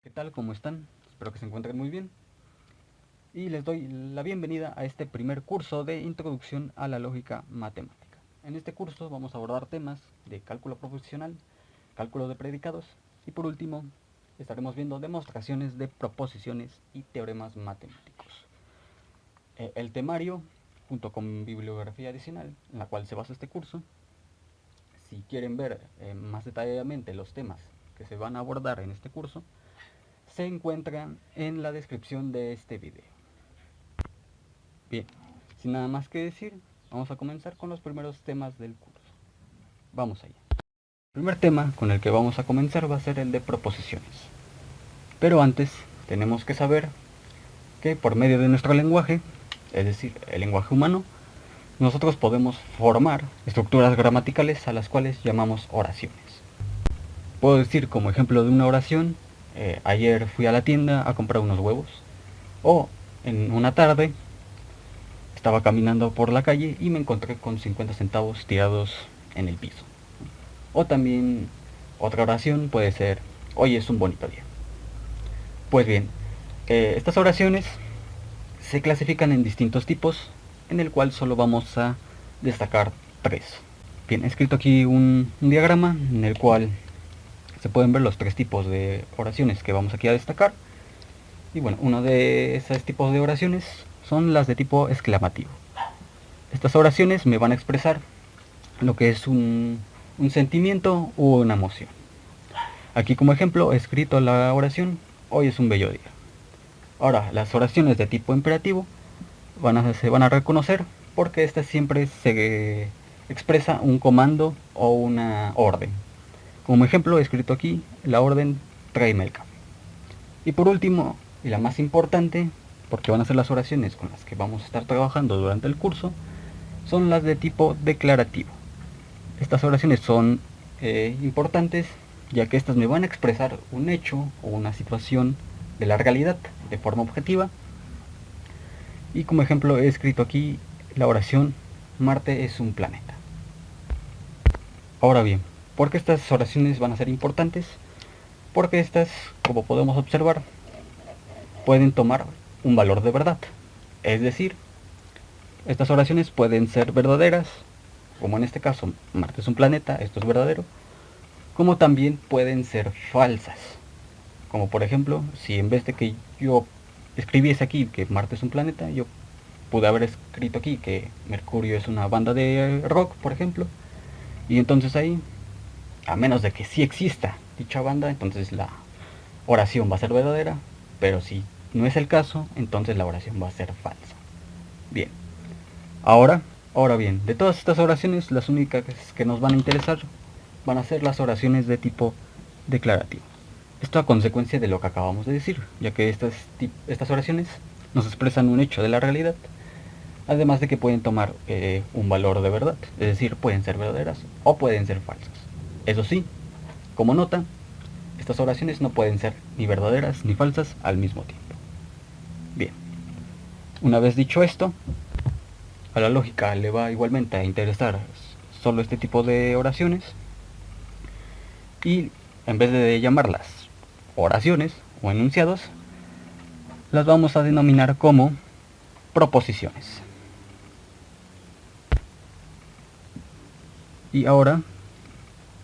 ¿Qué tal? ¿Cómo están? Espero que se encuentren muy bien. Y les doy la bienvenida a este primer curso de Introducción a la Lógica Matemática. En este curso vamos a abordar temas de cálculo proposicional, cálculo de predicados y por último estaremos viendo demostraciones de proposiciones y teoremas matemáticos. El temario, junto con bibliografía adicional en la cual se basa este curso, si quieren ver más detalladamente los temas que se van a abordar en este curso, se encuentran en la descripción de este video. Bien, sin nada más que decir, vamos a comenzar con los primeros temas del curso. Vamos allá. El primer tema con el que vamos a comenzar va a ser el de proposiciones. Pero antes tenemos que saber que por medio de nuestro lenguaje, es decir, el lenguaje humano, nosotros podemos formar estructuras gramaticales a las cuales llamamos oraciones. Puedo decir como ejemplo de una oración, ayer fui a la tienda a comprar unos huevos, o en una tarde estaba caminando por la calle y me encontré con 50 centavos tirados en el piso. O también otra oración puede ser, hoy es un bonito día. Pues bien, estas oraciones se clasifican en distintos tipos, en el cual solo vamos a destacar tres. Bien, he escrito aquí un diagrama en el cual se pueden ver los tres tipos de oraciones que vamos aquí a destacar. Y bueno, uno de esos tipos de oraciones son las de tipo exclamativo. Estas oraciones me van a expresar lo que es un sentimiento u una emoción. Aquí como ejemplo he escrito la oración, hoy es un bello día. Ahora, las oraciones de tipo imperativo se van a reconocer porque esta siempre se expresa un comando o una orden. Como ejemplo he escrito aquí la orden tráeme el café. Y por último, y la más importante, porque van a ser las oraciones con las que vamos a estar trabajando durante el curso, son las de tipo declarativo. Estas oraciones son importantes ya que estas me van a expresar un hecho o una situación de la realidad de forma objetiva. Y como ejemplo he escrito aquí la oración Marte es un planeta. Ahora bien, ¿por qué estas oraciones van a ser importantes? Porque estas, como podemos observar, pueden tomar un valor de verdad. Es decir, estas oraciones pueden ser verdaderas, como en este caso Marte es un planeta, esto es verdadero, como también pueden ser falsas. Como por ejemplo, si en vez de que yo escribiese aquí que Marte es un planeta, yo pude haber escrito aquí que Mercurio es una banda de rock, por ejemplo, y entonces ahí, a menos de que sí exista dicha banda, entonces la oración va a ser verdadera, pero si no es el caso, entonces la oración va a ser falsa. Bien, ahora bien, de todas estas oraciones, las únicas que nos van a interesar van a ser las oraciones de tipo declarativo. Esto a consecuencia de lo que acabamos de decir, ya que estas oraciones nos expresan un hecho de la realidad, además de que pueden tomar un valor de verdad, es decir, pueden ser verdaderas o pueden ser falsas. Eso sí, como nota, estas oraciones no pueden ser ni verdaderas ni falsas al mismo tiempo. Bien, una vez dicho esto, a la lógica le va igualmente a interesar solo este tipo de oraciones y en vez de llamarlas oraciones o enunciados, las vamos a denominar como proposiciones. Y ahora,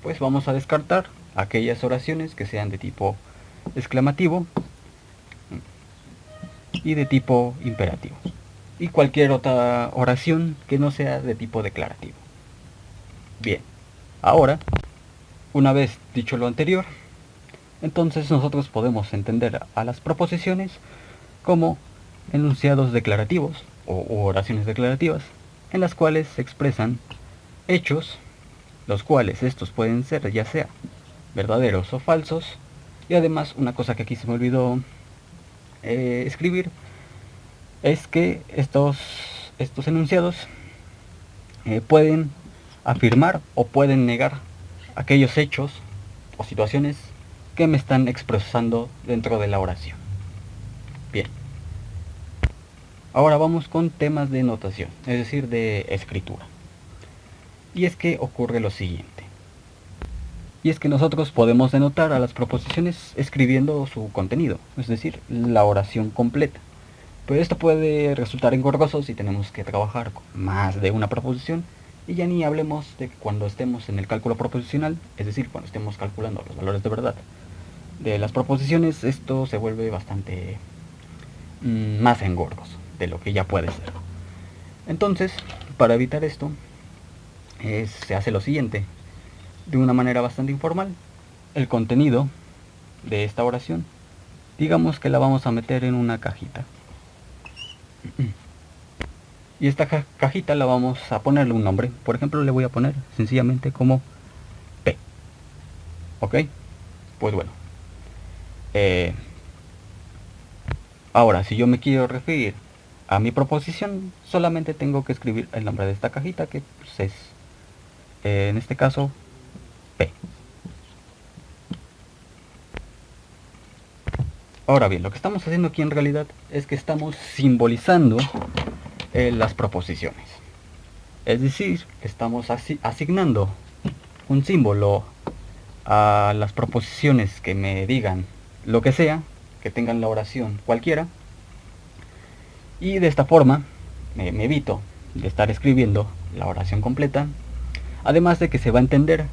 pues vamos a descartar aquellas oraciones que sean de tipo exclamativo y de tipo imperativo. Y cualquier otra oración que no sea de tipo declarativo. Bien, ahora, una vez dicho lo anterior, entonces nosotros podemos entender a las proposiciones como enunciados declarativos o oraciones declarativas en las cuales se expresan hechos, los cuales estos pueden ser ya sea verdaderos o falsos, y además una cosa que aquí se me olvidó escribir es que estos enunciados pueden afirmar o pueden negar aquellos hechos o situaciones que me están expresando dentro de la oración. Bien, ahora vamos con temas de notación, es decir, de escritura. Y es que ocurre lo siguiente. Y es que nosotros podemos denotar a las proposiciones escribiendo su contenido, es decir, la oración completa. Pero esto puede resultar engorroso si tenemos que trabajar con más de una proposición, y ya ni hablemos de cuando estemos en el cálculo proposicional, es decir, cuando estemos calculando los valores de verdad de las proposiciones. Esto se vuelve bastante más engorroso de lo que ya puede ser. Entonces, para evitar esto, se hace lo siguiente. De una manera bastante informal, el contenido de esta oración, digamos que la vamos a meter en una cajita. Y esta cajita la vamos a ponerle un nombre. Por ejemplo, le voy a poner sencillamente como P. ¿Ok? Pues bueno. Ahora, si yo me quiero referir a mi proposición, solamente tengo que escribir el nombre de esta cajita, que pues, es, en este caso, P. Ahora bien, lo que estamos haciendo aquí en realidad es que estamos simbolizando las proposiciones. Es decir, que estamos asignando un símbolo a las proposiciones que me digan lo que sea, que tengan la oración cualquiera. Y de esta forma me evito de estar escribiendo la oración completa. Además de que se va a entender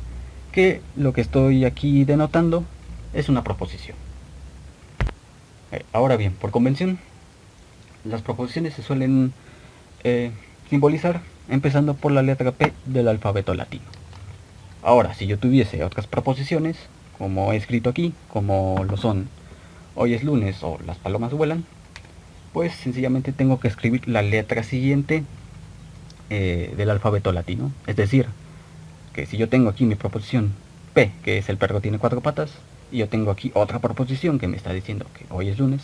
que lo que estoy aquí denotando es una proposición. Ahora bien, por convención, las proposiciones se suelen simbolizar empezando por la letra P del alfabeto latino. Ahora, si yo tuviese otras proposiciones, como he escrito aquí, como lo son hoy es lunes o las palomas vuelan, pues sencillamente tengo que escribir la letra siguiente del alfabeto latino. Es decir, que si yo tengo aquí mi proposición P, que es el perro tiene 4 patas, y yo tengo aquí otra proposición que me está diciendo que hoy es lunes,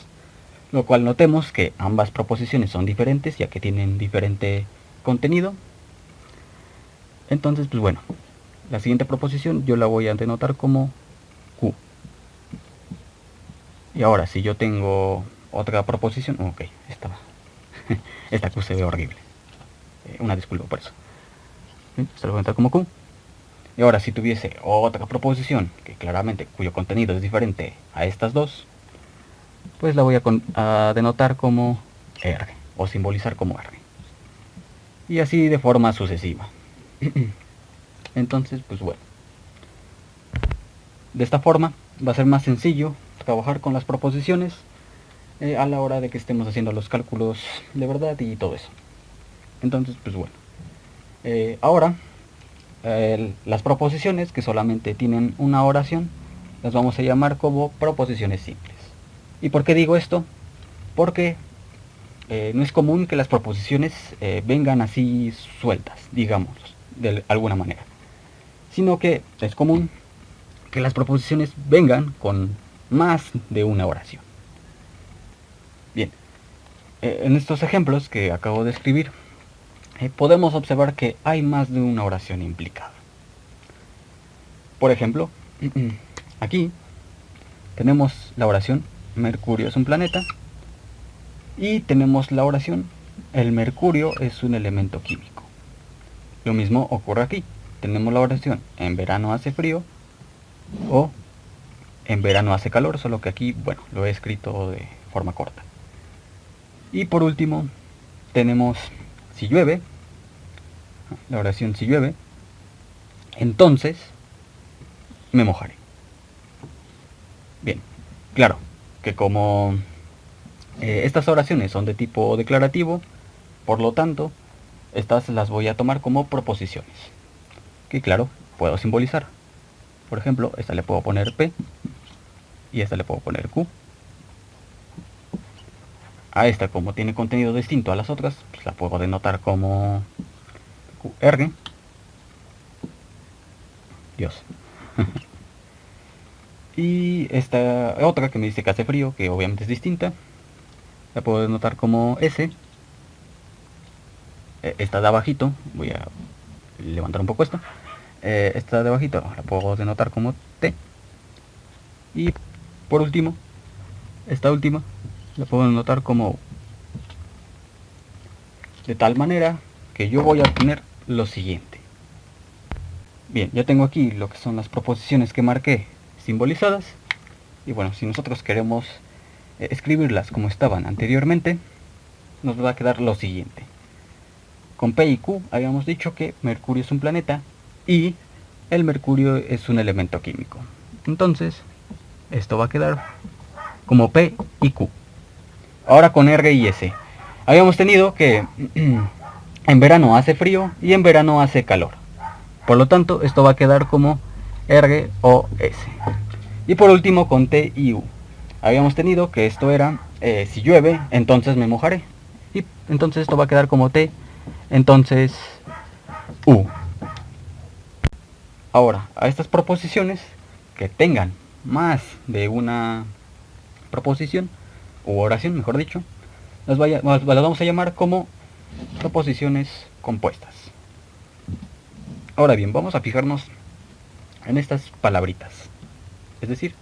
lo cual notemos que ambas proposiciones son diferentes, ya que tienen diferente contenido. Entonces, pues bueno, la siguiente proposición yo la voy a denotar como Q. Y ahora, si yo tengo otra proposición, ok, esta Q se ve horrible, una disculpa por eso. Esta la voy a denotar como Q. Y ahora, si tuviese otra proposición, que claramente cuyo contenido es diferente a estas dos, pues la voy a denotar como R, o simbolizar como R. Y así de forma sucesiva. Entonces, pues bueno, de esta forma va a ser más sencillo trabajar con las proposiciones a la hora de que estemos haciendo los cálculos de verdad y todo eso. Entonces, pues bueno, ahora las proposiciones que solamente tienen una oración las vamos a llamar como proposiciones simples. ¿Y por qué digo esto? Porque no es común que las proposiciones vengan así sueltas, digamos, de alguna manera, sino que es común que las proposiciones vengan con más de una oración. Bien, en estos ejemplos que acabo de escribir, podemos observar que hay más de una oración implicada. Por ejemplo, aquí tenemos la oración Mercurio es un planeta, y tenemos la oración el mercurio es un elemento químico. Lo mismo ocurre aquí. Tenemos la oración en verano hace frío o en verano hace calor, solo que aquí, bueno, lo he escrito de forma corta. Y por último, tenemos si llueve, la oración si llueve, entonces me mojaré. Bien, claro que como estas oraciones son de tipo declarativo, por lo tanto, estas las voy a tomar como proposiciones, que claro, puedo simbolizar. Por ejemplo, esta le puedo poner P y esta le puedo poner Q. A esta, como tiene contenido distinto a las otras, pues la puedo denotar como QR. Dios. Y esta otra que me dice que hace frío, que obviamente es distinta, la puedo denotar como S. Esta de abajito, voy a levantar un poco esto. Esta de abajito la puedo denotar como T. Y por último, esta última la puedo denotar como U. De tal manera que yo voy a obtener lo siguiente. Bien, ya tengo aquí lo que son las proposiciones que marqué simbolizadas. Y bueno, si nosotros queremos escribirlas como estaban anteriormente, nos va a quedar lo siguiente. Con P y Q habíamos dicho que Mercurio es un planeta y el mercurio es un elemento químico. Entonces, esto va a quedar como P y Q. Ahora con R y S. Habíamos tenido que en verano hace frío y en verano hace calor. Por lo tanto, esto va a quedar como R o S. Y por último con T y U. Habíamos tenido que esto era, si llueve, entonces me mojaré. Y entonces esto va a quedar como T, entonces U. Ahora, a estas proposiciones que tengan más de una proposición, u oración, mejor dicho, las vamos a llamar como proposiciones compuestas. Ahora bien, vamos a fijarnos en estas palabritas. Es decir,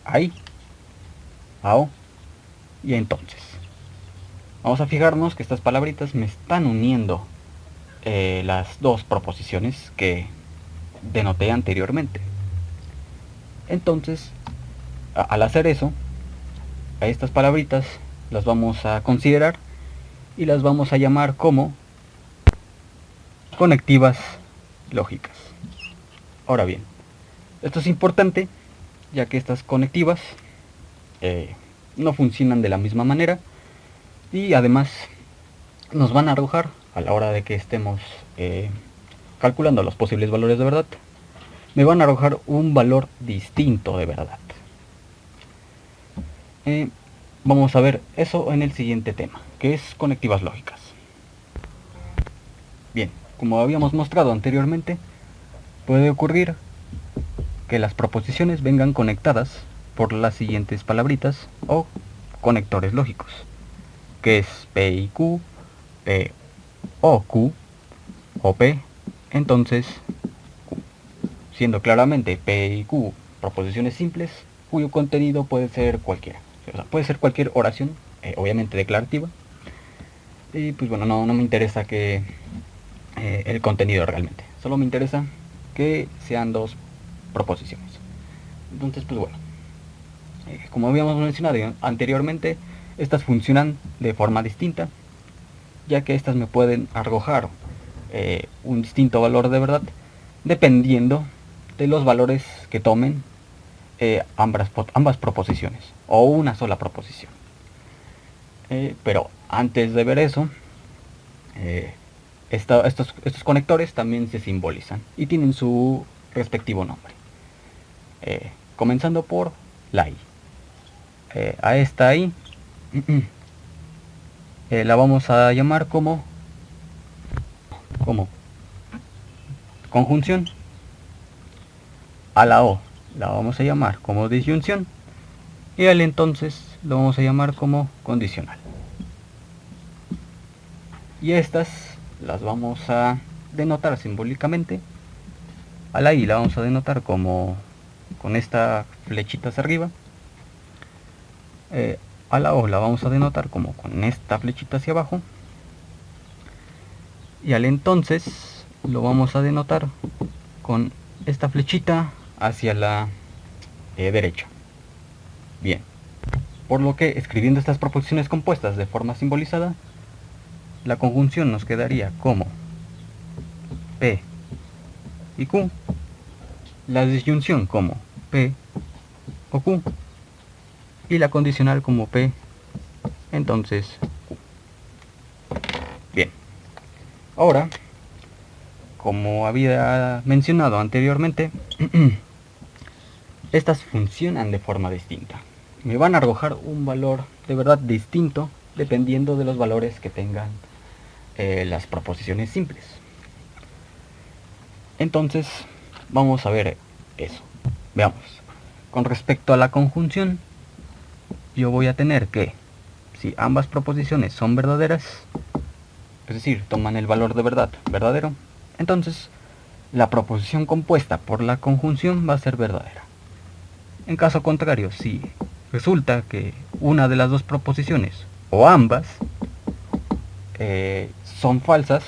ahí, ao y entonces. Vamos a fijarnos que estas palabritas me están uniendo las dos proposiciones que denoté anteriormente. Entonces, al hacer eso, a estas palabritas las vamos a considerar y las vamos a llamar como conectivas lógicas. Ahora bien, esto es importante ya que estas conectivas no funcionan de la misma manera y además nos van a arrojar a la hora de que estemos calculando los posibles valores de verdad, me van a arrojar un valor distinto de verdad. Vamos a ver eso en el siguiente tema, que es conectivas lógicas. Bien, como habíamos mostrado anteriormente, puede ocurrir que las proposiciones vengan conectadas por las siguientes palabritas o conectores lógicos, que es P y Q, P o Q, o P, entonces Q, siendo claramente P y Q proposiciones simples cuyo contenido puede ser cualquiera, o sea, puede ser cualquier oración, obviamente declarativa, y pues bueno, no me interesa que el contenido realmente, solo me interesa que sean dos proposiciones. Entonces pues bueno, como habíamos mencionado anteriormente, estas funcionan de forma distinta, ya que estas me pueden arrojar un distinto valor de verdad dependiendo de los valores que tomen ambas proposiciones o una sola proposición. Pero antes de ver eso, estos conectores también se simbolizan y tienen su respectivo nombre. Comenzando por la I. A esta I la vamos a llamar como conjunción. A la O la vamos a llamar como disyunción y al entonces lo vamos a llamar como condicional. Y estas las vamos a denotar simbólicamente. A la I la vamos a denotar como con esta flechita hacia arriba. A la O la vamos a denotar como con esta flechita hacia abajo. Y al entonces lo vamos a denotar con esta flechita hacia la derecha. Bien, por lo que escribiendo estas proposiciones compuestas de forma simbolizada, la conjunción nos quedaría como P y Q, la disyunción como P o Q y la condicional como P, entonces Q. Bien, ahora, como había mencionado anteriormente, estas funcionan de forma distinta. Me van a arrojar un valor de verdad distinto dependiendo de los valores que tengan las proposiciones simples. Entonces, vamos a ver eso. Veamos. Con respecto a la conjunción, yo voy a tener que, si ambas proposiciones son verdaderas, es decir, toman el valor de verdad verdadero, entonces la proposición compuesta por la conjunción va a ser verdadera. En caso contrario, si resulta que una de las dos proposiciones o ambas son falsas,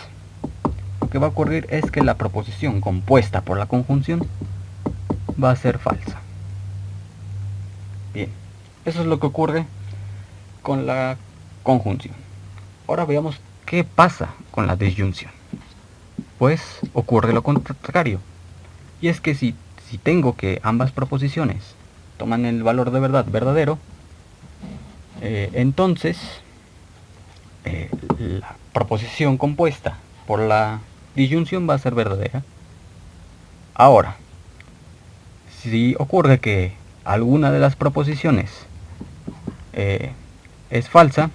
lo que va a ocurrir es que la proposición compuesta por la conjunción va a ser falsa. Bien, eso es lo que ocurre con la conjunción. Ahora veamos qué pasa con la disyunción. Pues ocurre lo contrario. Y es que si tengo que ambas proposiciones toman el valor de verdad verdadero, entonces la proposición compuesta por la disyunción va a ser verdadera. Ahora, si ocurre que alguna de las proposiciones es falsa,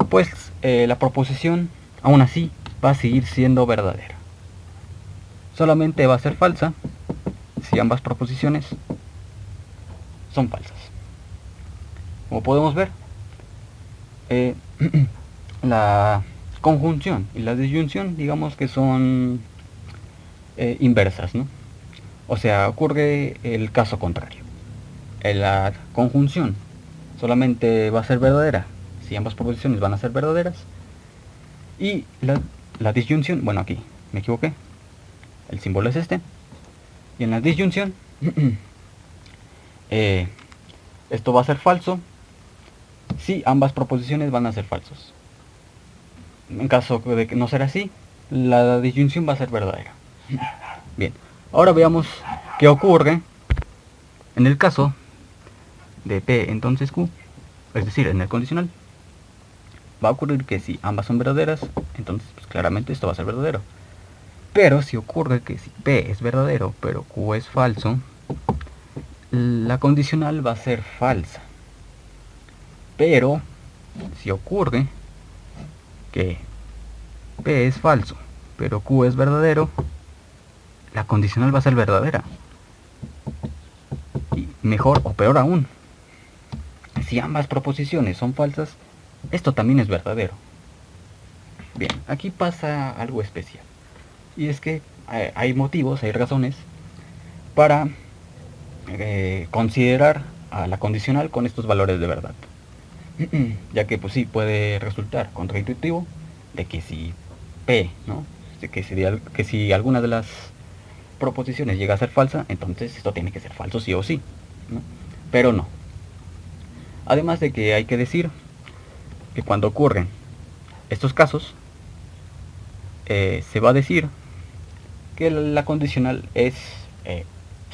pues la proposición aún así va a seguir siendo verdadera. Solamente va a ser falsa si ambas proposiciones son falsas. Como podemos ver, la conjunción y la disyunción, digamos que son inversas, ¿no? O sea, ocurre el caso contrario. La conjunción solamente va a ser verdadera si ambas proposiciones van a ser verdaderas. Y la disyunción, bueno, aquí me equivoqué, el símbolo es este. Y en la disyunción, esto va a ser falso si ambas proposiciones van a ser falsos. En caso de que no ser así, la disyunción va a ser verdadera. Bien, ahora veamos qué ocurre en el caso de P entonces Q, es decir, en el condicional. Va a ocurrir que si ambas son verdaderas, entonces pues claramente esto va a ser verdadero. Pero si ocurre que si P es verdadero pero Q es falso, la condicional va a ser falsa. Pero si ocurre que P es falso pero Q es verdadero, la condicional va a ser verdadera. Y mejor o peor aún, si ambas proposiciones son falsas, esto también es verdadero. Bien, aquí pasa algo especial. Y es que hay motivos, hay razones para considerar a la condicional con estos valores de verdad. Ya que pues sí puede resultar contraintuitivo de que si P, ¿no? que si alguna de las proposiciones llega a ser falsa, entonces esto tiene que ser falso sí o sí, ¿no? Pero no. Además de que hay que decir que cuando ocurren estos casos, se va a decir que la condicional es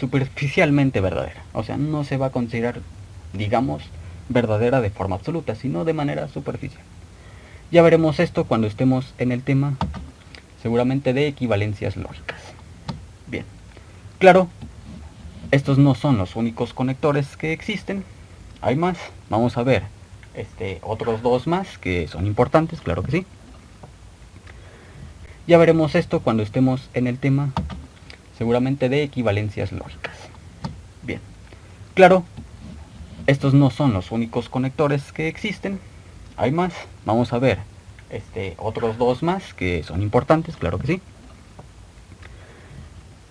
superficialmente verdadera. O sea, no se va a considerar, digamos, verdadera de forma absoluta, sino de manera superficial. Ya veremos esto cuando estemos en el tema, seguramente, de equivalencias lógicas. Bien, claro, estos no son los únicos conectores que existen. Hay más. Vamos a ver otros dos más que son importantes, claro que sí. Ya veremos esto cuando estemos en el tema, seguramente, de equivalencias lógicas. Bien, claro, estos no son los únicos conectores que existen. Hay más. Vamos a ver otros dos más que son importantes, claro que sí.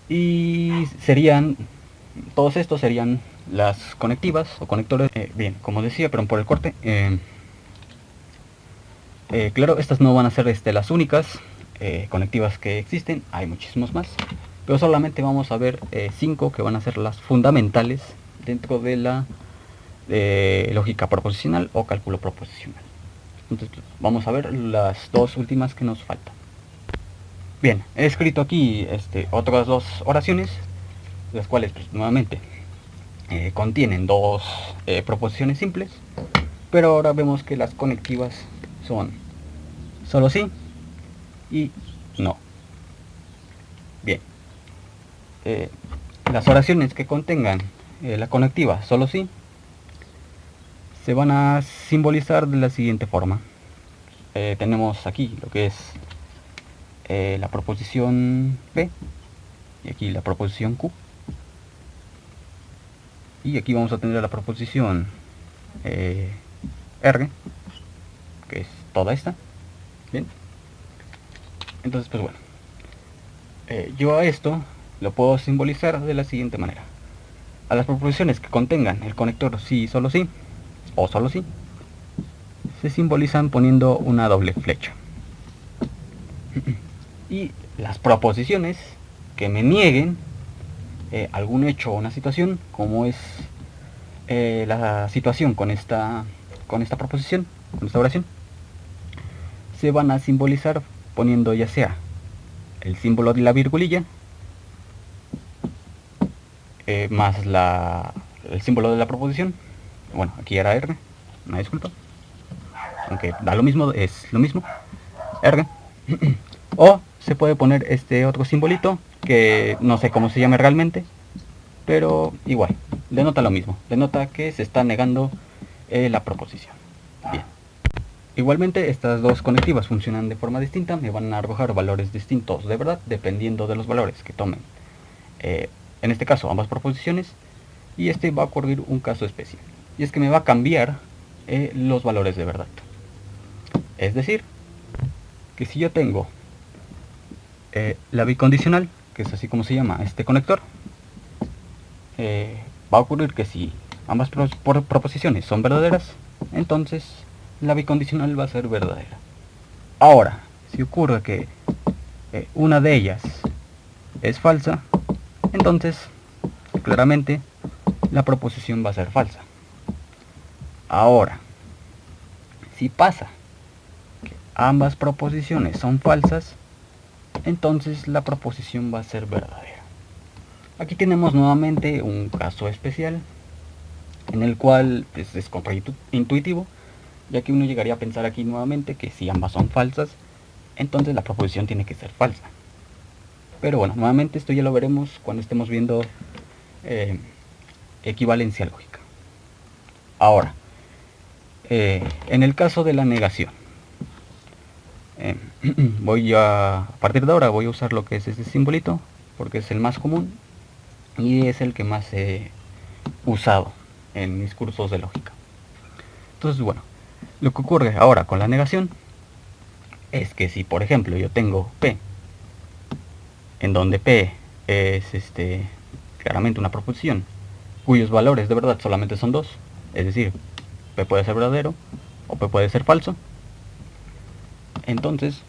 Y todos estos serían las conectivas o conectores. Bien, como decía, pero por el corte. Claro, estas no van a ser las únicas conectivas que existen. Hay muchísimos más. Pero solamente vamos a ver 5 que van a ser las fundamentales dentro de la lógica proposicional o cálculo proposicional. Entonces vamos a ver las dos últimas que nos faltan. Bien, he escrito aquí otras dos oraciones, las cuales pues, nuevamente contienen dos proposiciones simples, pero ahora vemos que las conectivas son solo sí y no. Bien, las oraciones que contengan la conectiva solo sí se van a simbolizar de la siguiente forma. Tenemos aquí lo que es la proposición P y aquí la proposición Q, y aquí vamos a tener la proposición R, que es toda esta. Bien, entonces pues bueno, yo a esto lo puedo simbolizar de la siguiente manera. A las proposiciones que contengan el conector sí, solo sí o solo sí se simbolizan poniendo una doble flecha. Y las proposiciones que me nieguen algún hecho o una situación, como es la situación con esta proposición, con esta oración, se van a simbolizar poniendo ya sea el símbolo de la virgulilla más el símbolo de la proposición. Bueno, aquí era R, una disculpa, aunque da lo mismo, es lo mismo, R. O se puede poner este otro simbolito que no sé cómo se llama realmente, pero igual, denota lo mismo, denota que se está negando la proposición. Bien. Igualmente estas dos conectivas funcionan de forma distinta, me van a arrojar valores distintos de verdad dependiendo de los valores que tomen. En este caso ambas proposiciones, y este va a ocurrir un caso especial, y es que me va a cambiar los valores de verdad. Es decir, que si yo tengo la bicondicional, que es así como se llama este conector, va a ocurrir que si ambas proposiciones son verdaderas, entonces la bicondicional va a ser verdadera. Ahora, si ocurre que una de ellas es falsa, entonces claramente la proposición va a ser falsa. Ahora, si pasa que ambas proposiciones son falsas, entonces la proposición va a ser verdadera. Aquí tenemos nuevamente un caso especial en el cual pues, es contraintuitivo, ya que uno llegaría a pensar aquí nuevamente que si ambas son falsas, entonces la proposición tiene que ser falsa. Pero bueno, nuevamente esto ya lo veremos cuando estemos viendo equivalencia lógica. Ahora, en el caso de la negación, a partir de ahora voy a usar lo que es este simbolito, porque es el más común y es el que más he usado en mis cursos de lógica. Entonces, bueno, lo que ocurre ahora con la negación es que si, por ejemplo, yo tengo P, en donde P es claramente una proposición cuyos valores de verdad solamente son dos, es decir, P puede ser verdadero o P puede ser falso, entonces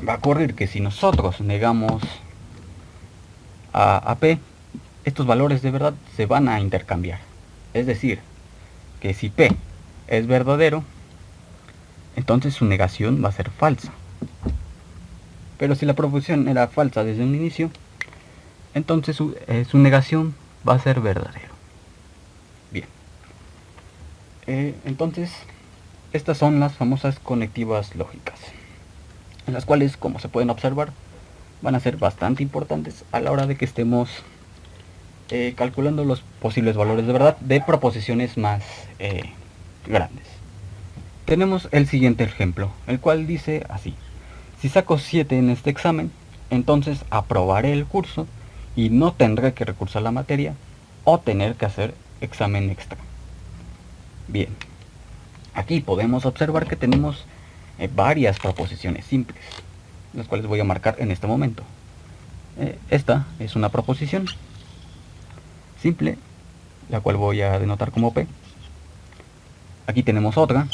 va a ocurrir que si nosotros negamos a P, estos valores de verdad se van a intercambiar. Es decir, que si P es verdadero, entonces su negación va a ser falsa. Pero si la proposición era falsa desde un inicio, entonces su negación va a ser verdadero. Bien. Entonces, estas son las famosas conectivas lógicas, en las cuales, como se pueden observar, van a ser bastante importantes a la hora de que estemos calculando los posibles valores de verdad de proposiciones más grandes. Tenemos el siguiente ejemplo, el cual dice así: si saco 7 en este examen, entonces aprobaré el curso y no tendré que recursar la materia o tener que hacer examen extra. Bien, aquí podemos observar que tenemos varias proposiciones simples, las cuales voy a marcar en este momento. Esta es una proposición simple, la cual voy a denotar como P. Aquí tenemos otra,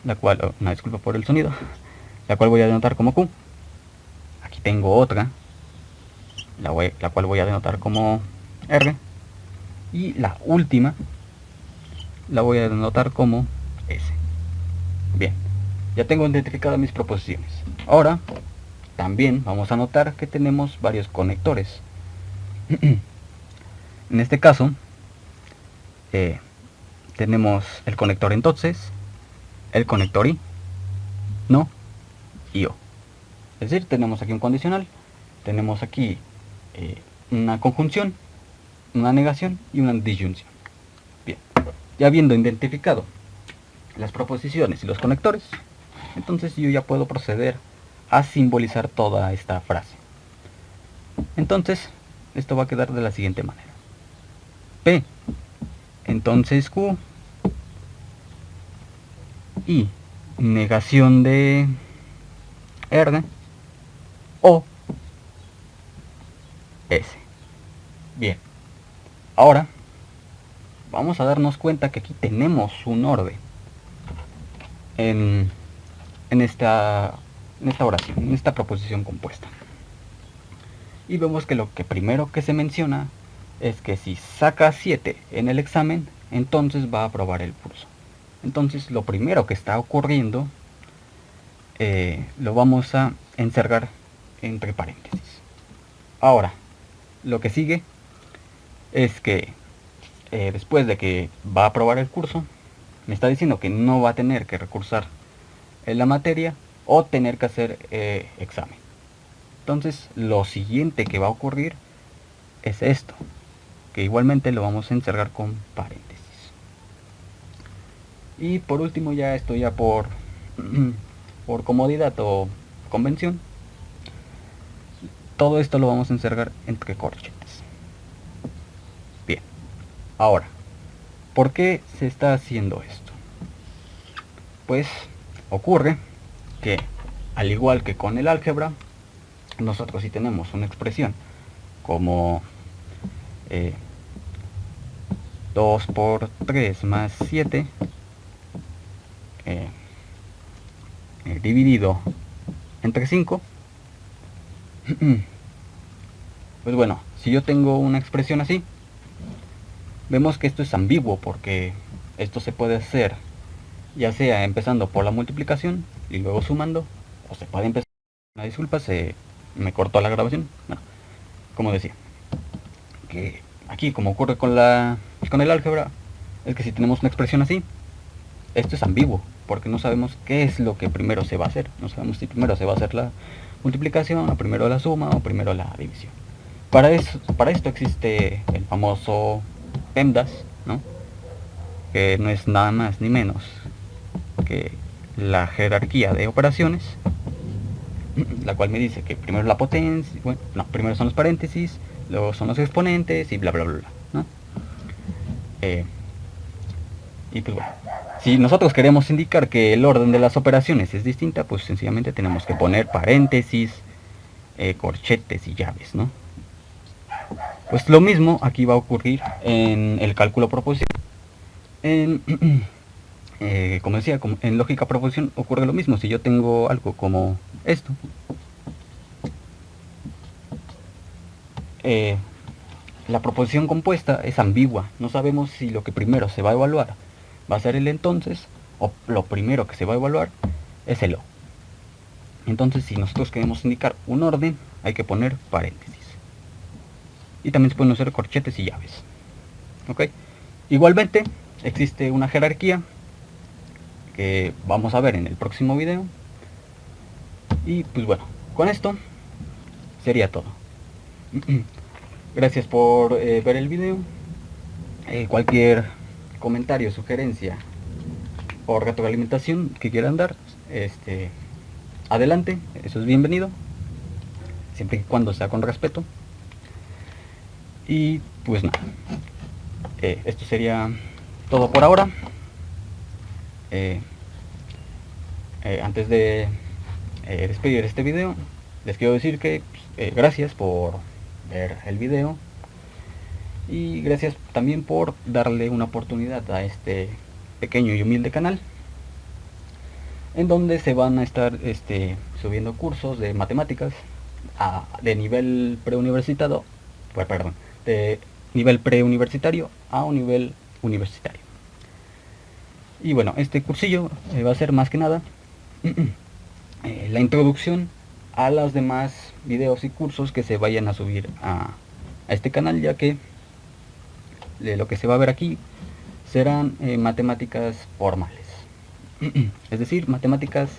la cual, una disculpa por el sonido, la cual voy a denotar como Q. Aquí tengo otra, la cual voy a denotar como R. Y la última la voy a denotar como S. Bien, ya tengo identificadas mis proposiciones. Ahora, también vamos a notar que tenemos varios conectores. En este caso, tenemos el conector entonces, el conector y, no y o. Es decir, tenemos aquí un condicional, tenemos aquí una conjunción, una negación y una disyunción. Bien, ya habiendo identificado las proposiciones y los conectores, entonces yo ya puedo proceder a simbolizar toda esta frase. Entonces, esto va a quedar de la siguiente manera: P, entonces Q, y negación de R, o S. Bien, ahora vamos a darnos cuenta que aquí tenemos un orden en esta en esta oración, en esta proposición compuesta. Y vemos que lo que primero que se menciona es que si saca 7 en el examen, entonces va a aprobar el curso. Entonces lo primero que está ocurriendo lo vamos a encerrar entre paréntesis. Ahora, lo que sigue es que después de que va a aprobar el curso, me está diciendo que no va a tener que recursar en la materia o tener que hacer examen. Entonces lo siguiente que va a ocurrir es esto, que igualmente lo vamos a encerrar con paréntesis. Y por último, ya esto ya por comodidad o convención, todo esto lo vamos a encerrar entre corchetes. Bien, ahora, ¿por qué se está haciendo esto? Pues ocurre que, al igual que con el álgebra, nosotros si tenemos una expresión como 2 por 3 más 7 dividido entre 5, pues bueno, si yo tengo una expresión así, vemos que esto es ambiguo porque esto se puede hacer ya sea empezando por la multiplicación y luego sumando, o se puede empezar. Una disculpa, se me cortó la grabación. Bueno, como decía, que aquí, como ocurre con el álgebra, es que si tenemos una expresión así, esto es ambiguo, porque no sabemos qué es lo que primero se va a hacer. No sabemos si primero se va a hacer la multiplicación, o primero la suma, o primero la división. Para esto existe el famoso PEMDAS, ¿no? Que no es nada más ni menos que la jerarquía de operaciones, la cual me dice que primero la potencia, bueno, no, primero son los paréntesis, luego son los exponentes y bla bla bla, ¿no? Y pues bueno, si nosotros queremos indicar que el orden de las operaciones es distinta, pues sencillamente tenemos que poner paréntesis, corchetes y llaves, ¿no? Pues lo mismo aquí va a ocurrir en el cálculo proposicional. Como decía, en lógica proposición ocurre lo mismo. Si yo tengo algo como esto, la proposición compuesta es ambigua. No sabemos si lo que primero se va a evaluar va a ser el entonces, o lo primero que se va a evaluar es el o. Entonces, si nosotros queremos indicar un orden, hay que poner paréntesis. Y también se pueden usar corchetes y llaves. ¿Ok? Igualmente, existe una jerarquía que vamos a ver en el próximo video. Y pues bueno, con esto sería todo. Gracias por ver el video. Cualquier comentario, sugerencia o retroalimentación que quieran dar, adelante, eso es bienvenido, siempre y cuando sea con respeto. Y pues nada, esto sería todo por ahora. Antes de despedir este video, les quiero decir que gracias por ver el video y gracias también por darle una oportunidad a este pequeño y humilde canal, en donde se van a estar subiendo cursos de matemáticas de nivel preuniversitario, de nivel preuniversitario a un nivel universitario. Y bueno, este cursillo va a ser más que nada la introducción a los demás videos y cursos que se vayan a subir a este canal, ya que lo que se va a ver aquí serán matemáticas formales, es decir, matemáticas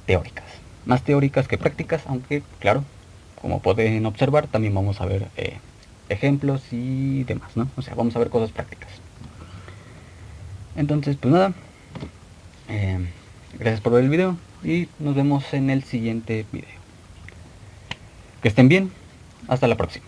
teóricas, más teóricas que prácticas, aunque claro, como pueden observar, también vamos a ver ejemplos y demás, ¿no? O sea, vamos a ver cosas prácticas. Entonces, pues nada, gracias por ver el video y nos vemos en el siguiente video. Que estén bien, hasta la próxima.